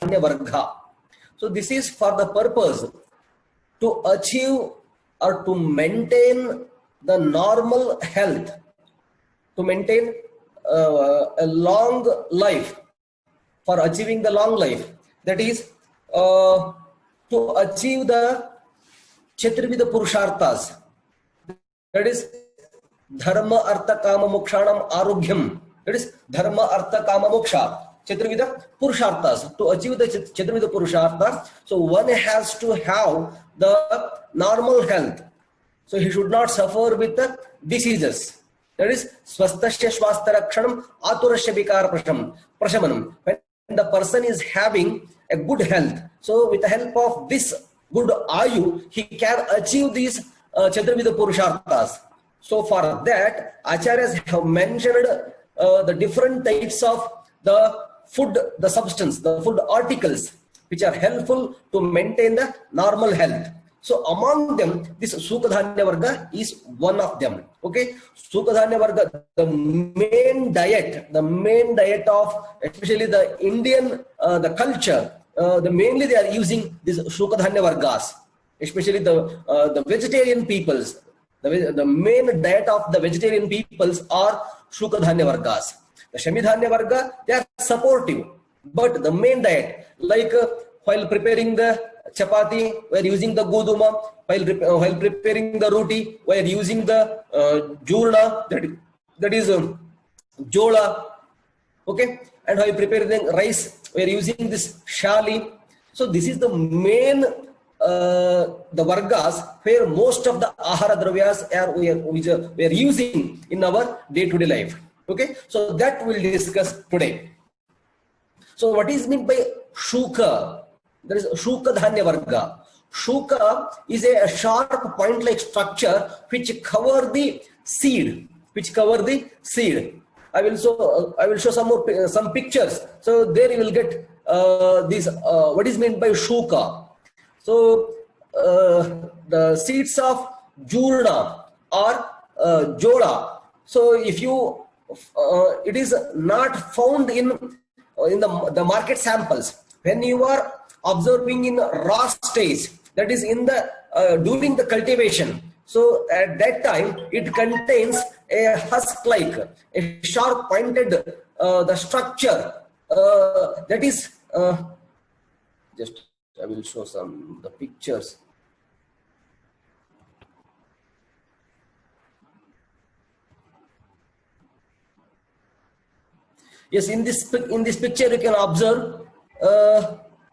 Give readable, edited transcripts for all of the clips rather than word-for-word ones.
Varga. So this is for the purpose to achieve or to maintain the normal health, to maintain a long life, for achieving the long life. That is to achieve the Chaturvida Purusharthas. That is Dharma, Artha, Kama, Mokshanam, Arogyam. That is Dharma, Artha, Kama, Moksha. Chaturvida Purusharthas. To achieve the Chaturvida Purusharthas, so one has to have the normal health. So he should not suffer with the diseases. That is Swastasya Swastarakshanam, Aturasya Vikara Prashamanam. When the person is having a good health, so with the help of this good Ayu, he can achieve these Chaturvida Purusharthas. So for that, Acharyas have mentioned the different types of the food, the substance, the food articles, which are helpful to maintain the normal health. So among them, this Sukadhanya Varga is one of them. Okay, Sukadhanya Varga, the main diet of especially the Indian the culture, mainly they are using these Sukadhanya Vargas, especially the vegetarian peoples. The main diet of the vegetarian peoples are Sukadhanya Vargas. The Shamidhanya Varga, they are supportive, but the main diet, like while preparing the chapati, we are using the goduma. While preparing the roti, we are using the jurna, that is jola. Okay, and while preparing rice, we are using this shali. So this is the main the vargas where most of the ahara dravyas we are using in our day-to-day life. Okay, so that we'll discuss today. So what is meant by shuka? There is Shukadhanya Varga. Shuka is a sharp point-like structure which cover the seed. I will show some pictures. So there you will get this. What is meant by Shuka? So the seeds of Jurna or Jola. So if you, it is not found in the market samples. When you are observing in raw stage, that is in the during the cultivation, so at that time it contains a husk like a sharp pointed the structure that is just I will show some the pictures. Yes, in this picture you can observe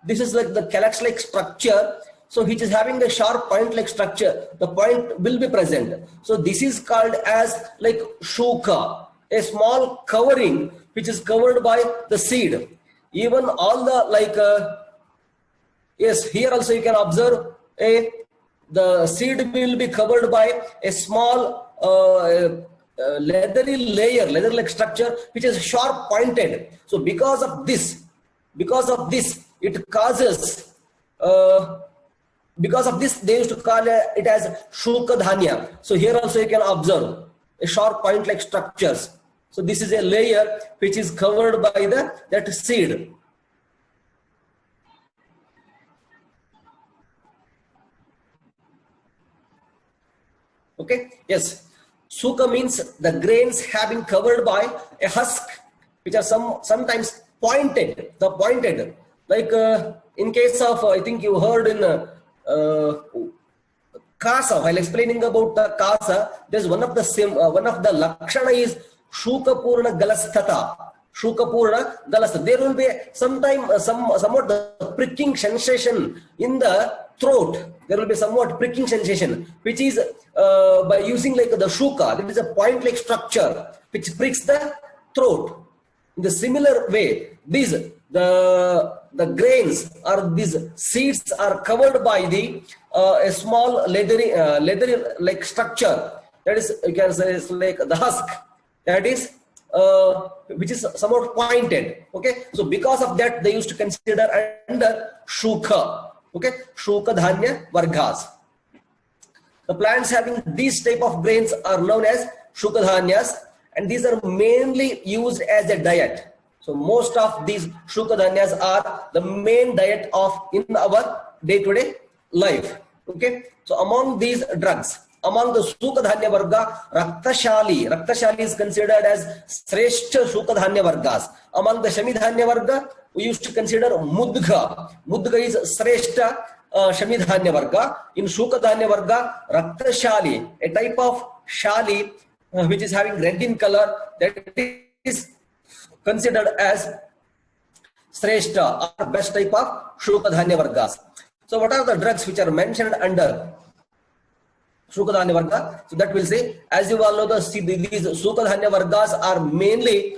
this is like the calyx-like structure, so which is having a sharp point-like structure. The point will be present. So this is called as like shuka, a small covering which is covered by the seed. Even all the yes, here also you can observe the seed will be covered by a small leathery layer, leather-like structure which is sharp pointed. So because of this, it causes, because of this, they used to call it as Shukadhanya. So here also you can observe a sharp point-like structures. So this is a layer which is covered by that seed. Okay, yes. Suka means the grains having covered by a husk, which are sometimes pointed. Like in case of, I think you heard in Kasa, while explaining about the Kasa, there's one of the Lakshana is Shukapurna Galasthata. Shukapurna Galasthata. There will be somewhat the pricking sensation in the throat. There will be somewhat pricking sensation, which is by using like the shuka. That is a point-like structure which pricks the throat. In the similar way, the grains or these seeds are covered by a small leathery like structure. That is, you can say, it's like the husk. That is which is somewhat pointed. Okay, so because of that, they used to consider under shuka. Okay, Shukadhanya Vargas. The plants having these type of grains are known as Shukadhanyas, and these are mainly used as a diet. So most of these Shukadhanyas are the main diet of in our day-to-day life. Okay. So among these drugs, among the Shukadhanya Varga, Raktashali is considered as Sreshta Shukadhanya Vargas. Among the Shamidhanya Varga, we used to consider Mudga. Mudga is Sreshta Shamidhanya Varga. In Shukadhanya Varga, Raktashali, a type of shali which is having red in color, that is considered as Sreshta or best type of Shukadhanya Vargas. So what are the drugs which are mentioned under Shukadhanya Varga? So that will say, as you all know, these Shukadhanya Vargas are mainly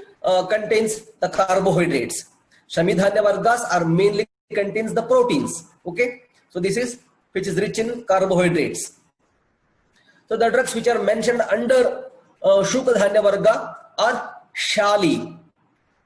contains the carbohydrates. Shamidhanya Vargas are mainly contains the proteins. Okay, so this is which is rich in carbohydrates. So the drugs which are mentioned under Shukadhanya Varga are Shali.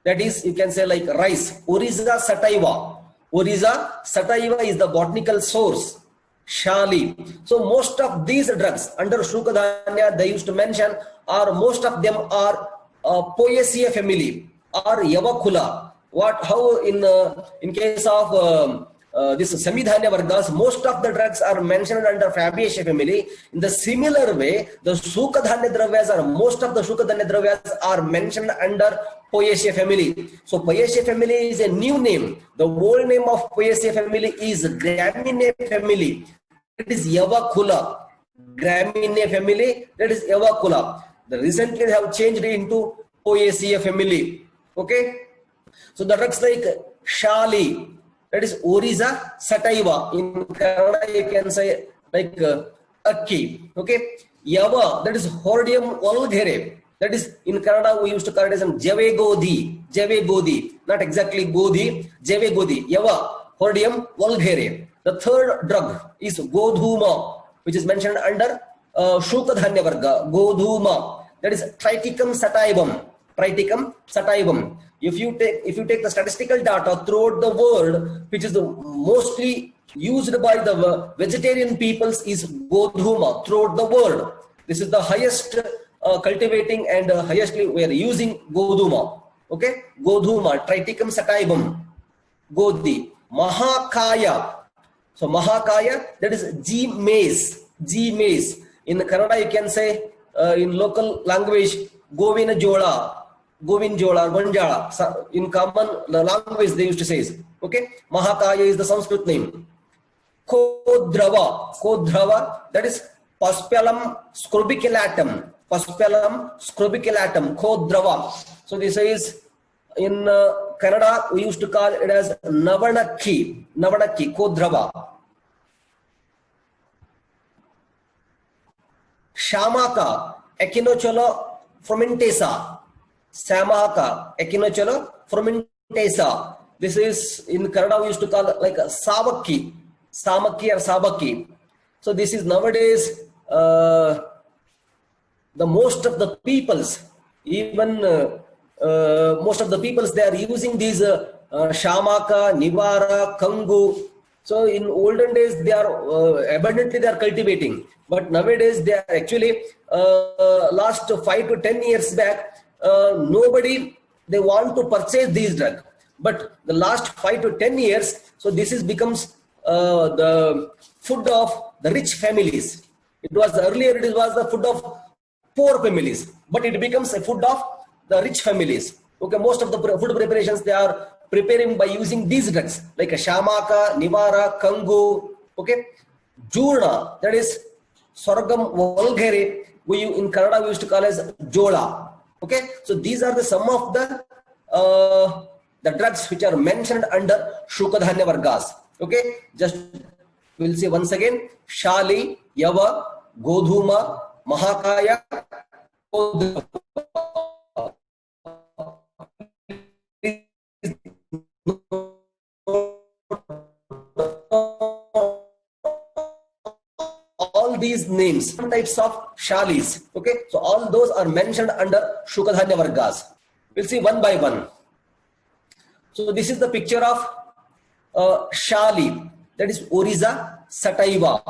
That is, you can say like rice. Oriza sativa. Oriza sativa is the botanical source. Shali. So most of these drugs under Shukadhanya they used to mention are most of them are Poaceae family or Yavakula. How in case of this Samidhanya Vargas, most of the drugs are mentioned under Fabaceae family. In the similar way, the Shukadhanya Dravyas or most of the Shukadhanya Dravyas are mentioned under Poaceae family. So Poaceae family is a new name. The old name of Poaceae family is Graminae family. It is Yavakula. Graminae family, that is Yavakula. Recently they have changed it into Poaceae family. Okay. So the drugs like Shali, that is Oriza sativa. In Kannada you can say like Akki. Okay. Yava, that is Hordeum vulgare. That is in Kannada we used to call it as Jave Godi, not exactly Godi, Jave Godi, Yava, Hordeum vulgare. The third drug is Godhuma, which is mentioned under Shukadhanya Varga, Godhuma, that is Triticum sativum. Triticum sativum. If you take the statistical data throughout the world, which is the mostly used by the vegetarian peoples, is Godhuma throughout the world. This is the highest cultivating and highestly we are using Godhuma. Okay, Godhuma, Triticum sativum, Godi, Mahakaya. So Mahakaya, that is G maize. In Kannada you can say in local language Govina Jola, Gonjala. In common language they used to say. Okay, Mahakaya is the Sanskrit name. Kodrava, that is Paspalum scrubiculatum. Kodrava. So this is in Kannada we used to call it as Navanakki, Kodrava. Shamaka, Echinochala fermentesa. This is in Kannada we used to call it like a Samaki or Sabaki. So this is nowadays the most of the peoples, even most of the peoples, they are using these Shamaka, Nivara, Kangu. So in olden days they are abundantly they are cultivating, but nowadays they are actually last 5 to 10 years back nobody they want to purchase these drugs, but the last 5 to 10 years, so this is becomes the food of the rich families. It was earlier it was the food of poor families, but it becomes a food of the rich families. Okay, most of the food preparations they are preparing by using these drugs like a Shamaka, Nivara, Kangu. Okay, Jurna, that is Sorghum vulgare, in Kannada we used to call as Jola. Okay, so these are the some of the drugs which are mentioned under Shukadhanya Vargas. Okay, just we'll see once again: Shali, Yava, Godhuma, Mahakaya. All these names, some types of shalis. Okay, so all those are mentioned under Shukadhanya Vargas. We'll see one by one. So this is the picture of shali, that is Oriza sativa.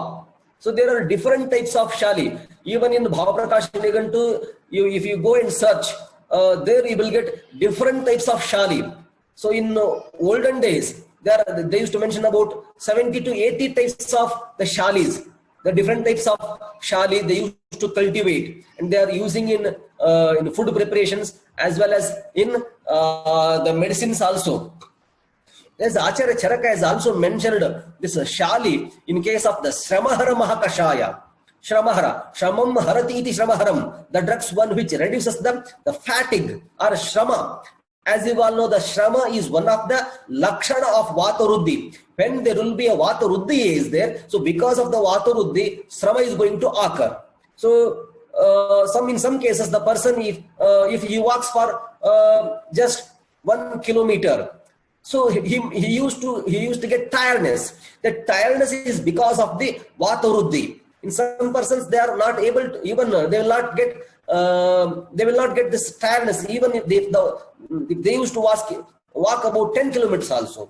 So there are different types of shali. Even in Bhavaprakash Nigantu, if you go and search there you will get different types of shali. So in olden days, they used to mention about 70 to 80 types of the shalis. The different types of shali they used to cultivate, and they are using in food preparations as well as in the medicines also. As Acharya Charaka has also mentioned this shali in case of the Shramahara Mahakashaya. Shramahara, Shramam Harati iti Shramaharam, the drugs one which reduces the fatigue or Shrama. As you all know, the Shrama is one of the Lakshana of Vataruddhi. When there will be a Vataruddhi is there, so because of the Vataruddhi, Shrama is going to occur. So in some cases, the person if he walks for just 1 kilometer, so he used to get tiredness. That tiredness is because of the Vataruddhi. In some persons, they are not able to even they will not get this tiredness even if they used to walk about 10 kilometers also.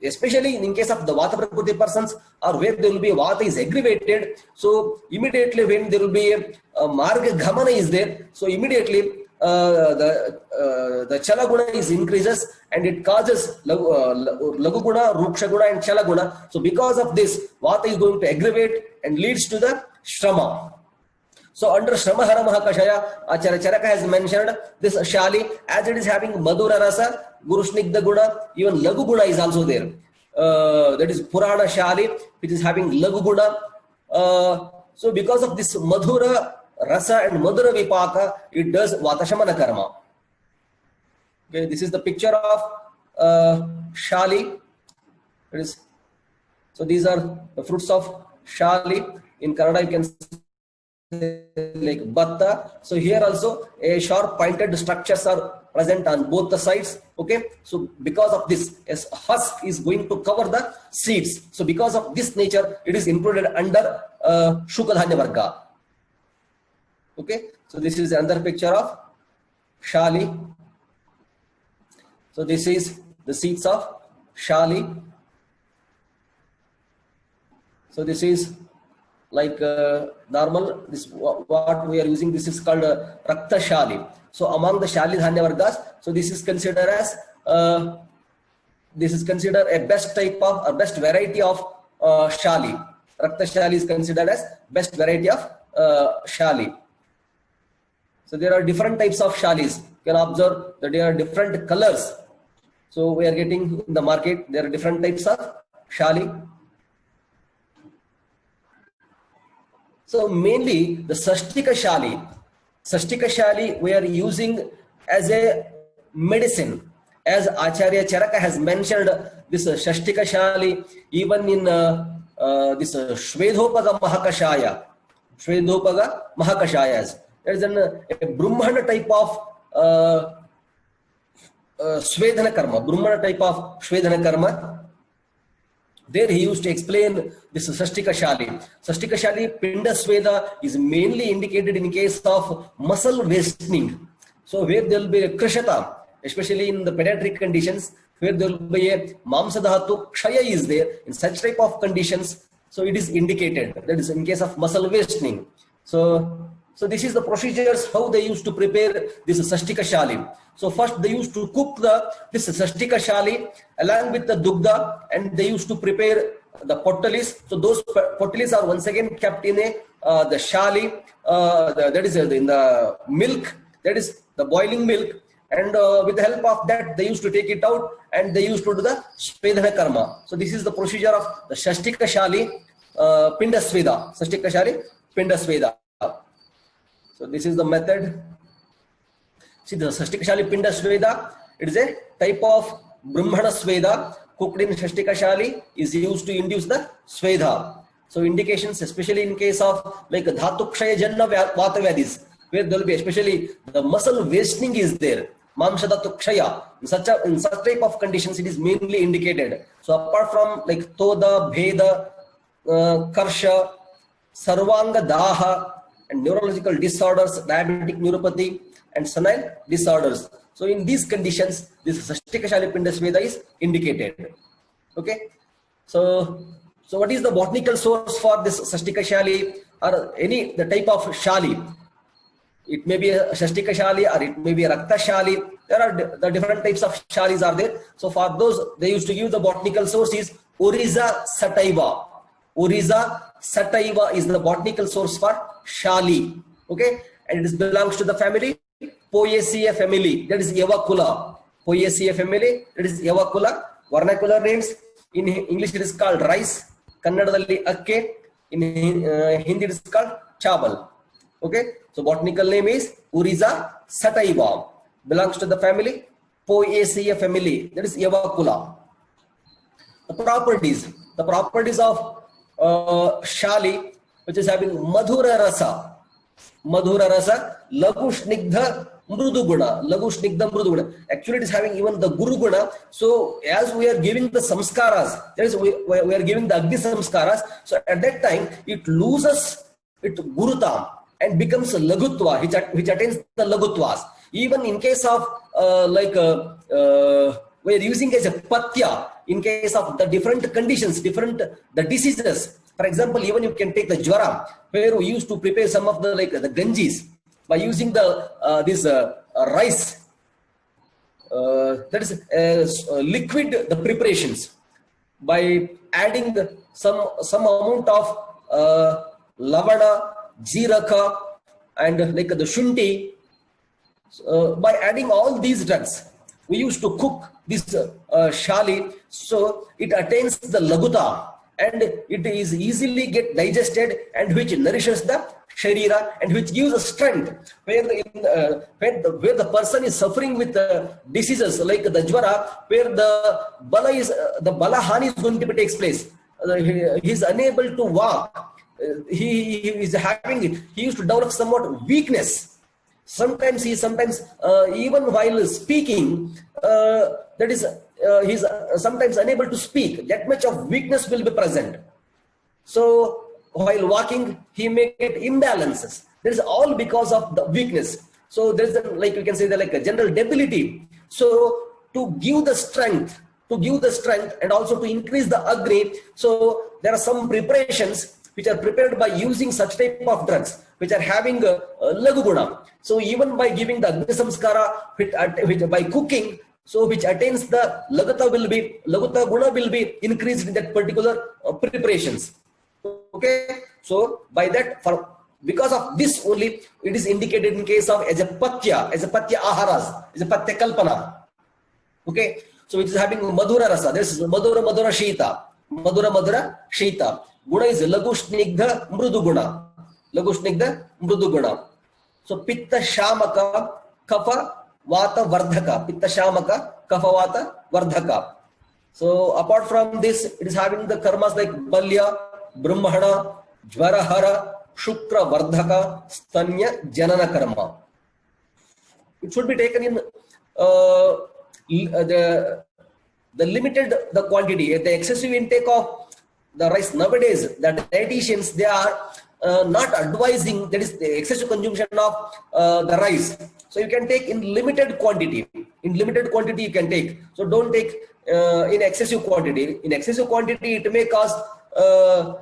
Especially in case of the Vata Prakriti persons, or where there will be Vata is aggravated. So immediately when there will be a Marga Ghamana is there, so immediately the Chala Guna is increases, and it causes Lagu Guna, Ruksha Guna and Chala Guna. So because of this, Vata is going to aggravate and leads to the Shrama. So under Shramahara Mahakashaya, Acharya Charaka has mentioned this shali as it is having Madhura Rasa, Gurushnigdha Guna, even Lagu Guna is also there. That is Purana Shali, which is having Lagu Guna. So because of this Madhura Rasa and Madhura Vipaka, it does Vatashamana Karma. Okay, this is the picture of shali. So these are the fruits of shali. In Kannada, you can like batta. So here also a sharp pointed structures are present on both the sides. Okay, so because of this, a husk is going to cover the seeds. So because of this nature, it is included under Shukadhanya Varga. Okay, so this is another picture of shali. So this is the seeds of shali. So this is like normal, this what we are using, this is called Rakta Shali. So among the Shali Dhanya Vargas, so this is considered as a best type of or best variety of Shali. Rakta Shali is considered as best variety of Shali. So there are different types of Shalis. You can observe that there are different colors. So we are getting in the market, there are different types of Shali. So mainly the Sashtika Shali we are using as a medicine. As Acharya Charaka has mentioned, this Shashtika Shali even in this Shvedhopaga Mahakashayas. There is a Brahmana type of Swedhana Karma. There he used to explain this Sashtika Shali. Sashtika Shali Pinda Sweda is mainly indicated in case of muscle wasting. So where there will be a Krishata, especially in the pediatric conditions, where there will be a Mamsadhatu Kshaya is there, in such type of conditions, so it is indicated. That is in case of muscle wasting. So this is the procedures how they used to prepare this Sashtika Shali. So first they used to cook this Sashtika Shali along with the Dugda, and they used to prepare the pottalis. So those pottalis are once again kept in the Shali, that is in the milk, that is the boiling milk, and with the help of that they used to take it out and they used to do the Swedhana Karma. So this is the procedure of the Shashtika Shali Pinda Sweda. Sashtika Shali Pinda Sweda. So this is the method. See, the Sashtika Shali Pinda Sweda, it is a type of Brahmana Sweda cooked in Shashtika Shali, is used to induce the Swedha. So indications, especially in case of like Dhatu Kshaya Janna Vata Vyadis, where there will be especially the muscle wasting is there. Mamshadatu Kshaya. In such type of conditions, it is mainly indicated. So apart from like Toda, Bheda, Karsha, Sarvanga Daha, and neurological disorders, diabetic neuropathy, and senile disorders. So in these conditions, this Sashtika Shali Pinda Sweda is indicated. Okay. So what is the botanical source for this Sashtika Shali or any the type of Shali? It may be a Shashtika Shali or it may be a Rakta Shali. There are the different types of Shalis are there. So for those, they used to give the botanical source is Oriza Sataiva. Oriza Sataiva is the botanical source for Shali. Okay, and it belongs to the family Poaceae family. That is Yavakula. Poaceae family. That is Yavakula. Vernacular names in English it is called rice. Kannadadalli akke. In Hindi it is called chabal. Okay, so botanical name is Oriza Sataiva. Belongs to the family Poaceae family. That is Yavakula. The properties of Shali, which is having Madhura Rasa, Lagu Shnigdha Mrudu Guna, Actually, it is having even the Guru Guna. So, as we are giving the samskaras, that is, we are giving the Agni samskaras. So, at that time, it loses its Gurutam and becomes Lagutva, which attains the Lagutwas. Even in case of we are using as a Patya, in case of the different conditions, the diseases. For example, even you can take the Jwara, where we used to prepare some of the the Ganjis by using the this rice. That is liquid the preparations by adding some amount of lavana, jiraka, and the shunti. By adding all these drugs, we used to cook this shali, so it attains the laguta and it is easily get digested, and which nourishes the sharira and which gives a strength. Where the person is suffering with diseases like the jwara, where the bala hani is going to be takes place. He is unable to walk. He used to develop somewhat weakness. Sometimes even while speaking, that is he's sometimes unable to speak. That much of weakness will be present. So while walking, he may get imbalances. That is all because of the weakness. So there is we can say a general debility. So to give the strength, and also to increase the agni. So there are some preparations which are prepared by using such type of drugs, which are having lagu guna. So even by giving the agni samskara, which by cooking, so which attains the laguta guna will be increased in that particular preparations. Okay, so by that, because of this only, it is indicated in case of as a patya aharas, as a patya kalpana. Okay, so it is having madhura rasa. This is madhura shita. Guna is lagu snigdha mrudu guna. So pitta shamaka kapha vata vardhaka. So apart from this, it is having the karmas like balya, brahmana, jvarahara, shukra vardhaka, stanya, janana karma. It should be taken in the limited the quantity. The excessive intake of the rice nowadays, the dietitians, they are not advising that is the excessive consumption of the rice. So you can take in limited quantity. In limited quantity you can take. So don't take in excessive quantity. In excessive quantity it may cause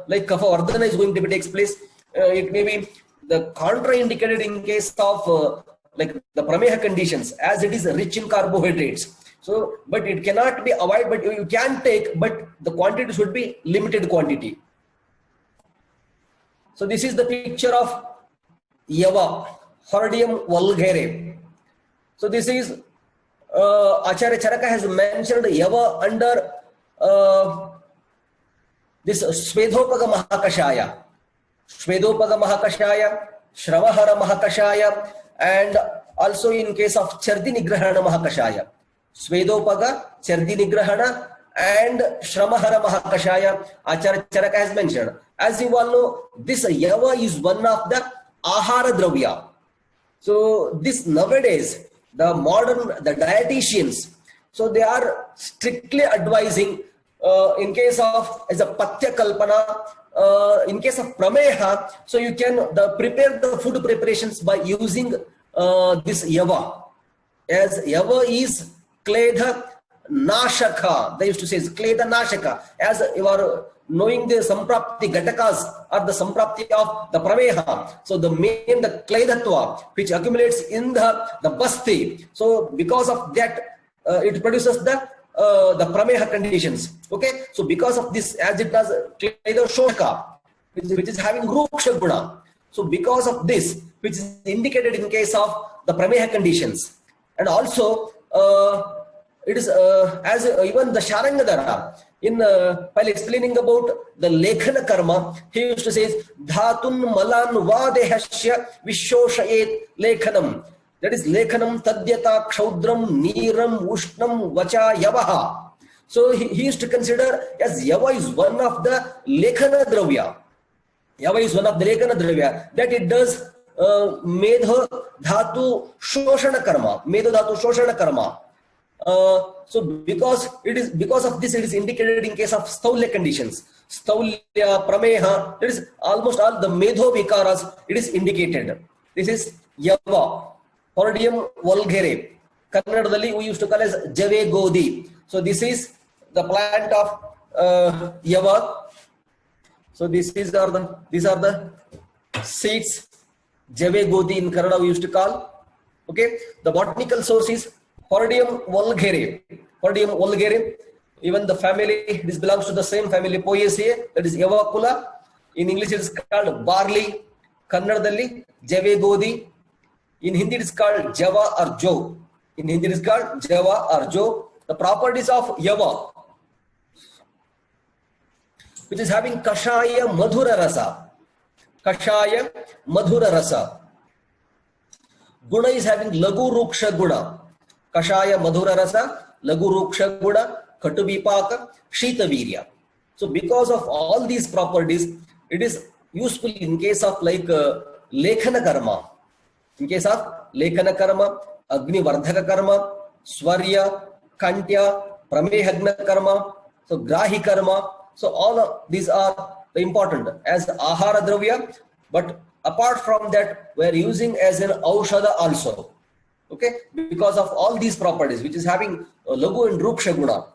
like kapha vardhana is going to takes place. It may be the contraindicated in case of like the prameha conditions, as it is rich in carbohydrates. So, but it cannot be avoided, but you can take, but the quantity should be limited quantity. So this is the picture of Yava, Hordeum vulgare. So this is Acharya Charaka has mentioned Yava under this Svedhopaga Mahakashaya, Shravahara Mahakashaya, and also in case of Chardi Nigrahana Mahakashaya. Svedopaga, Chardi Nigrahana, and Shramahara Mahakashaya, Acharya Charaka has mentioned. As you all know, this Yava is one of the Ahara Dravya. So this nowadays, the dietitians, so they are strictly advising in case of as a Patya Kalpana, in case of Prameha, so you can prepare the food preparations by using this Yava. As Yava is Kledha Nashaka. They used to say Kleda Nashaka. As you are knowing the Samprapti Gatakas or the Samprapti of the Prameha. So the main, the Kledatva, which accumulates in the Basti. So because of that, it produces the Prameha conditions. Okay. So because of this, as it does Kleda Shoka, which is having Ruksha Guna. So because of this, which is indicated in case of the Prameha conditions. And also, it is as even the Sharangadara, while explaining about the Lekhana Karma, he used to say, Dhatun Malan Vadehasya Vishoshayet Lekhanam. That is Lekhanam Tadyata Kshaudram Neeram Ushnam Vacha Yavaha. So he used to consider as Yava is one of the Lekhana Dravya. Yava is one of the Lekhana Dravya, that it does Medha Dhatu Shoshana Karma. Medha Dhatu Shoshana Karma. So because of this, it is indicated in case of Staulya conditions. Staulya, Prameha, that is almost all the Medho Vikaras, it is indicated. This is Yava. Hordium vulgare. Kannadadalli we used to call as Jave Godi. So this is the plant of Yava. So these are the seeds. Jave Godi in Kannada we used to call. Okay. The botanical source is Hordium vulgare. Hordium vulgare. Even the family, this belongs to the same family, Poaceae, that is Yavakula. In English it is called barley. Kannadadalli Jave Godi. In Hindi it is called Java or Jo. In Hindi it is called Java or Jo. The properties of Yava, which is having Kashaya Madhura Rasa. Kashaya Madhura Rasa. Guna is having Lagu Ruksha Guna. Kashaya Madhura Rasa, Lagu Ruksha Guna, Katubipaka, Shita Virya. So because of all these properties, it is useful in case of like Lekhana Karma. In case of Lekhana Karma, Agni Vardhaka Karma, Swarya, Kantya, Pramehagna Karma, so Grahi Karma. So all of these are the important as Ahara Dravya, but apart from that, we are using as an Aushada also. Okay, because of all these properties, which is having Lagu and Ruksha Guna.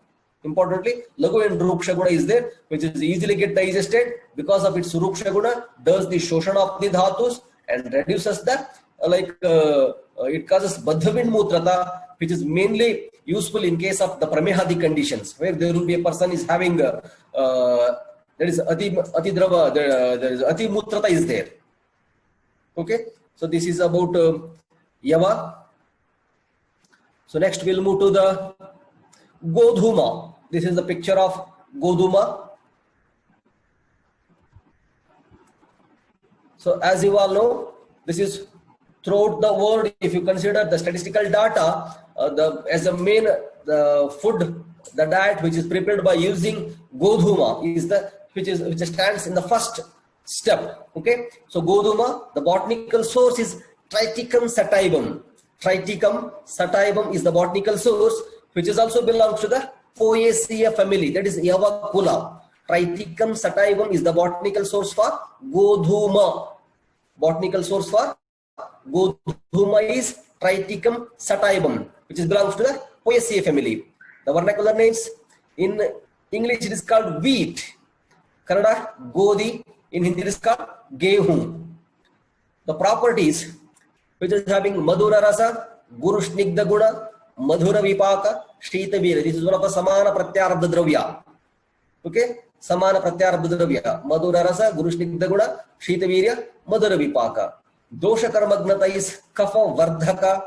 Importantly, Lagu and Ruksha Guna is there, which is easily get digested because of its Ruksha Guna, does the Shoshana of the Dhatus and reduces the it causes Baddhavin Mutrata, which is mainly useful in case of the Pramehadi conditions, where there will be a person is having there is Ati Drava, there is Ati Mutrata is there. Okay, so this is about Yava. So next we'll move to the Godhuma. This is the picture of Godhuma. So as you all know, this is throughout the world, if you consider the statistical data, as the main food, the diet which is prepared by using Godhuma is which stands in the first step. Okay, so Godhuma, the botanical source is Triticum sativum. Triticum sativum is the botanical source, which is also belongs to the Poaceae family, that is Yavakula. Triticum sativum is the botanical source for Godhuma. Botanical source for Godhuma is Triticum sativum, which belongs to the Poaceae family. The vernacular names in English it is called wheat. Kannada Godi. In Hindi it is called Gehu. The properties which is having Madhura Rasa, Guru Snigdha Guna, Madhura Vipaka, Shita Virya. This is one of the Samana Pratyarabdha Dravya. Okay, Samana Pratyarabdha Dravya. Madhura Rasa, Guru Snigdha Guna, Shita Virya, Madhura Vipaka. Dosha Karmagnata is Kapha Vardhaka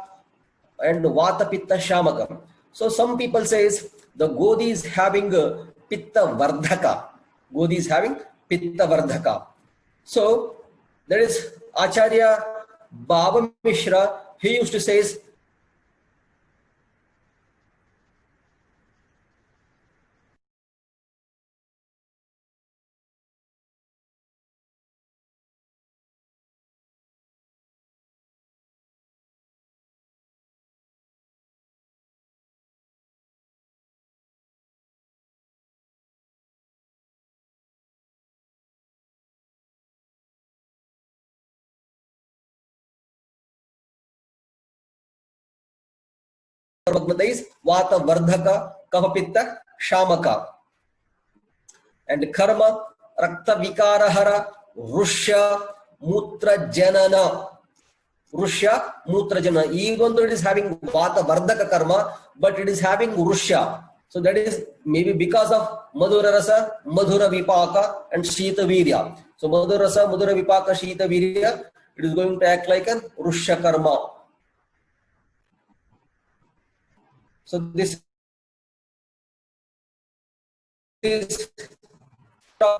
and Vata Pitta Shamakam. So some people says the Godi is having Pitta Vardhaka. Godi is having Pitta Vardhaka. So there is Acharya Baba Mishra. He used to say Karmagnata is Vata Vardhaka Kapha Pitta Shamaka. And Karma Rakta Vikarahara Rusha Mutra Janana. Rusha Mutra Janana. Even though it is having Vata Vardaka Karma, but it is having Rusha. So that is maybe because of Madhura Rasa, Madhura Vipaka and Shita Virya. So Madhura Rasa, Madhura Vipaka, Shita Virya, it is going to act like a Rusha Karma. So this is a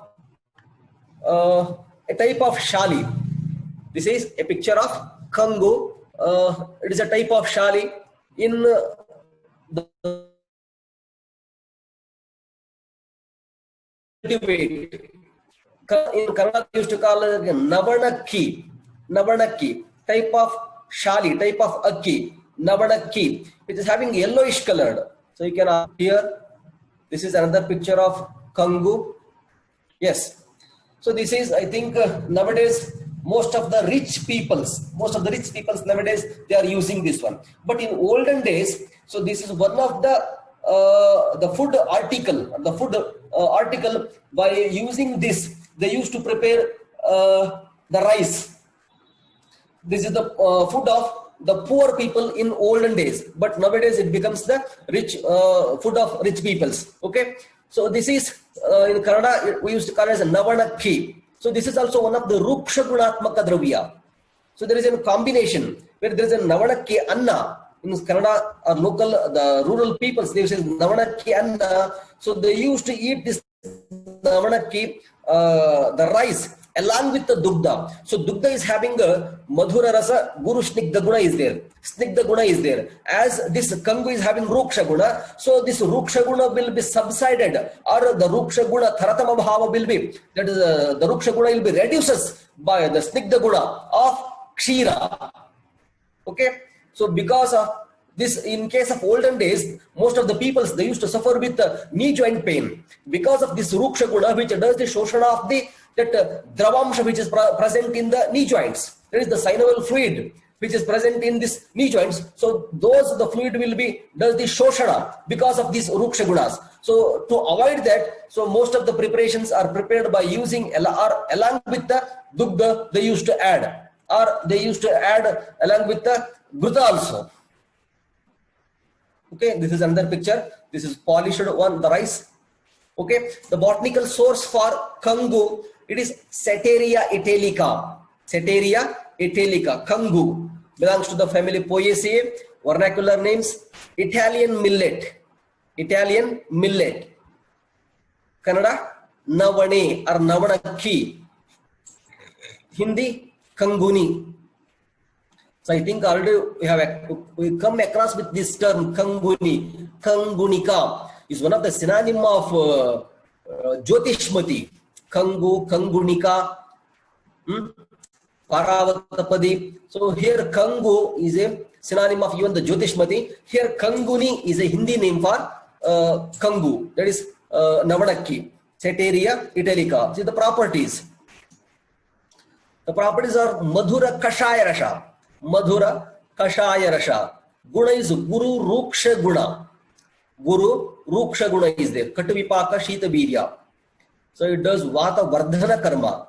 type of Shali. This is a picture of Kangu. It is a type of Shali in the cultivate. In Kannada, we used to call it Navanakki. Navanakki, type of Shali, type of Akki. Navanakki, which is having yellowish colored. So you can here. This is another picture of Kangu. Yes. So this is, I think, nowadays most of the rich peoples nowadays they are using this one. But in olden days, so this is one of the food article. The food article, by using this, they used to prepare the rice. This is the food of the poor people in olden days, but nowadays it becomes the rich food of rich peoples. Okay, so this is in Kannada we used to call it as a Navanakki. So this is also one of the Ruksha Gunatmaka Dravya. So there is a combination where there is a Navanakki Anna. In Kannada or local, the rural peoples, they say Navanakki Anna. So they used to eat this Navanakki, the rice, along with the Dugda. So Dugda is having a Madhura Rasa, Guru Snigdha Guna is there. Snigdha Guna is there. As this Kangu is having Ruksha Guna, so this Ruksha Guna will be subsided, or the Ruksha Guna, Tharatama Bhava will be, that is the Ruksha Guna will be reduces by the Snigdha Guna of Kshira. Okay. So because of this, in case of olden days, most of the peoples, they used to suffer with knee joint pain. Because of this Ruksha Guna, which does the Shoshana of the Dravamsha which is present in the knee joints. There is the synovial fluid which is present in this knee joints. So the fluid will be, does the Shoshana because of these Ruksha Gunas. So to avoid that, so most of the preparations are prepared by using, or along with the Dugda, they used to add. Or they used to add along with the Gruta also. Okay, this is another picture. This is polished one, the rice. Okay, the botanical source for Kangu, it is Setaria italica. Setaria italica, Kangu, belongs to the family Poaceae. Vernacular names, Italian millet. Italian millet. Kannada, Navane or Navanakki. Hindi, Kanguni. So I think already we come across with this term Kanguni. Kangunika is one of the synonym of Jyotishmati. Kangu, Kangunika, Paravatapadi. So here Kangu is a synonym of even the Jyotishmati. Here Kanguni is a Hindi name for Kangu. That is Navanakki. Setaria italica. See the properties. The properties are Madhura Kashaya Rasha. Madhura Kashaya Rasha. Guna is Guru Ruksha Guna. Guru Ruksha Guna is there. Katavipaka Shita Virya. So it does Vata Vardhana Karma.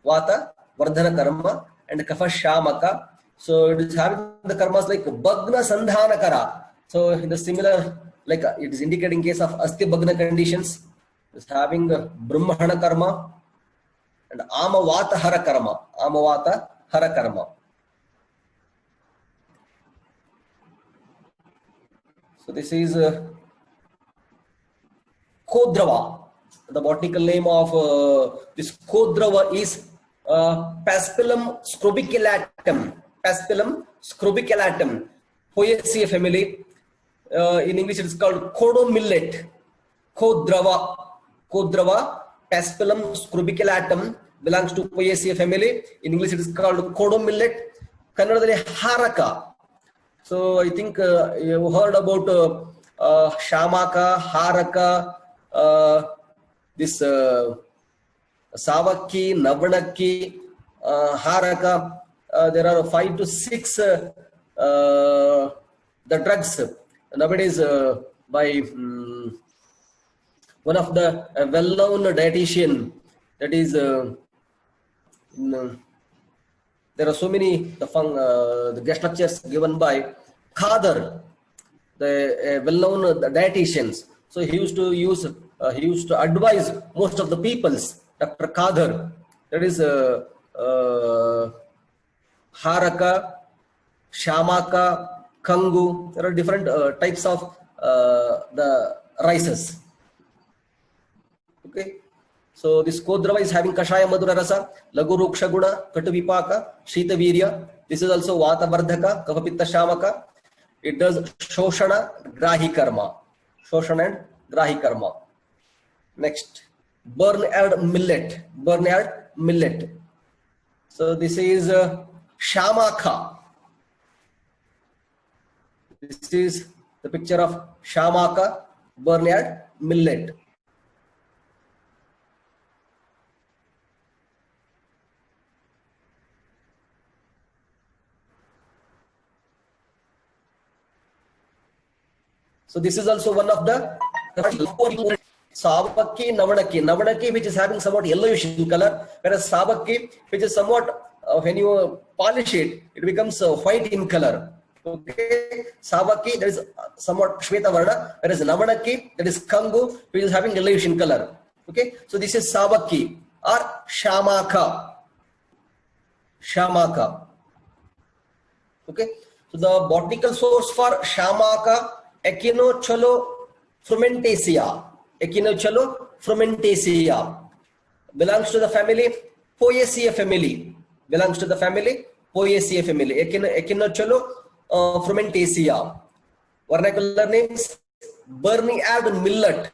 Vata Vardhana Karma and Kapha Shamaka. So it is having the karmas like Bhagna Sandhana Kara. So in the similar, like it is indicating case of Asti Bhagna conditions. It is having Brahmana Karma and Amavata Hara Karma. Amavata Hara Karma. So this is Kodrava. The botanical name of this Kodrava is Paspalum scrubiculatum. Paspalum scrubiculatum. Poaceae family. In English it is called Kodo millet. Kodrava. Kodrava. Paspalum scrubiculatum belongs to Poaceae family. In English it is called Kodo millet. Kannadadalli Haraka. So I think you heard about Shamaka, Haraka, this Savakki, Navanakki, Haraka. There are 5 to 6 the drugs nowadays by one of the well-known dietitian, that is there are so many the guest lectures given by Khadar, the well-known dietitians. So he used to use, he used to advise most of the peoples. Dr. Khadar, that is Haraka, Shamaka, Kangu. There are different types of the rices. Okay. So this Kodrava is having Kashaya Madhura Rasa, Lagu Ruksha Guna, Katuvipaka, Shita Virya. This is also Vata Vardhaka, Kapapitta Shamaka. It does Shoshana, Grahi Karma. Shoshana and Grahi Karma. Next, Bernard millet. Bernard millet. So this is Shamaka. This is the picture of Shamaka, Bernard millet. So this is also one of the Sabaki, Navanaki. Navanaki, which is having somewhat yellowish in color, whereas Sabaki, which is somewhat, when you polish it, it becomes white in color. Okay, Sabaki, that is somewhat Shweta Varna, whereas Navanaki, that is Kangu, which is having yellowish in color. Okay, so this is Sabaki or Shamaka. Shamaka. Okay, so the botanical source for Shamaka, Echinochello frumentaceae. Echinochello frumentaceae belongs to the family Poaceae family. Belongs to the family Poaceae family. Echinochello frumentaceae. Vernacular names: Bernard millet.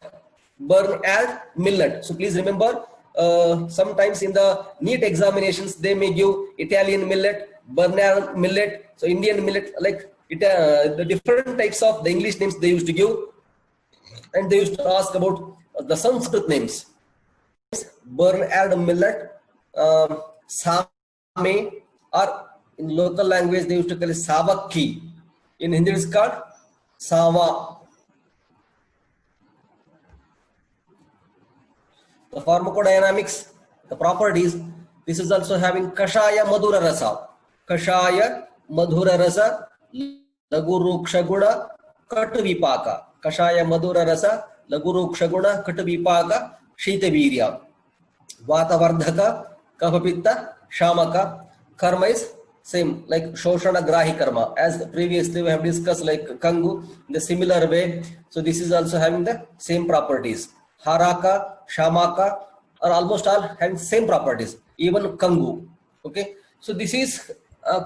Bernard millet. So please remember, sometimes in the NEET examinations they may give Italian millet, Bernard millet, so Indian millet, like it, the different types of the English names they used to give, and they used to ask about the Sanskrit names. Bernard millet, Same, or in local language they used to call it Savaki. In Hindi it is called Sava. The pharmacodynamics, the properties, this is also having Kashaya Madhura Rasa. Kashaya Madhura Rasa, Laguruksha Guna, Katuvipaka. Kashaya Madhura Rasa, Laguruksha Guna, Katuvipaka, Shita Virya. Vata Vardhaka, Kapapitta, Shamaka. Karma is same, like Shoshana Grahi Karma. As previously we have discussed, like Kangu, in the similar way. So this is also having the same properties. Haraka, Shamaka are almost all having same properties, even Kangu. Okay, so this is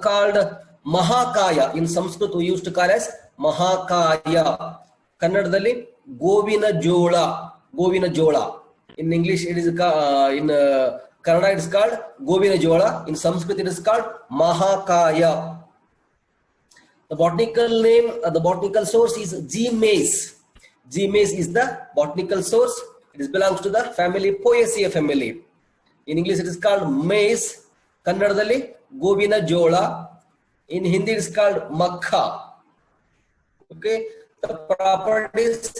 called Mahakaya. In Sanskrit we used to call as Mahakaya. Kannadadalli Govina Jola. Govina Jola. In English it is in Kannada it is called Govina Jola. In Sanskrit it is called Mahakaya. The botanical name, the botanical source is G. maize. G. maize is the botanical source. It belongs to the family Poaceae family. In English it is called maize. Kannadadalli Govina Jola. In Hindi it is called Makha. Okay. The properties: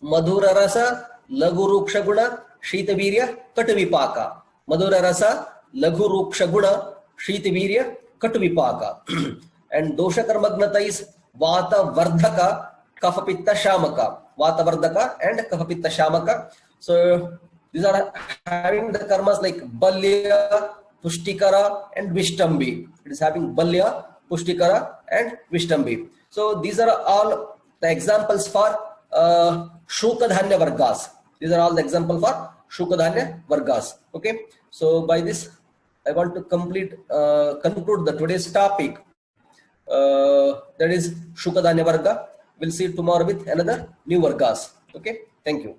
Madhura Rasa, Lagu Ruksha Guna, Shita Virya, Katuvipaka. Madhura Rasa, Lagu Ruksha Guna, Shita Virya, Katuvipaka. And Dosha Karmagnata is Vata Vardhaka, Kafapitta Shamaka. Vata Vardhaka and Kafapitta Shamaka. So these are having the karmas like Balya, Pushtikara and Vishtambi. It is having Balya, Pushtikara and Vishtambi. So these are all the examples for Shukadhanya Vargas. These are all the examples for Shukadhanya Vargas. Okay. So by this I want to conclude the today's topic. That is Shukadhanya Varga. We'll see tomorrow with another new Vargas. Okay. Thank you.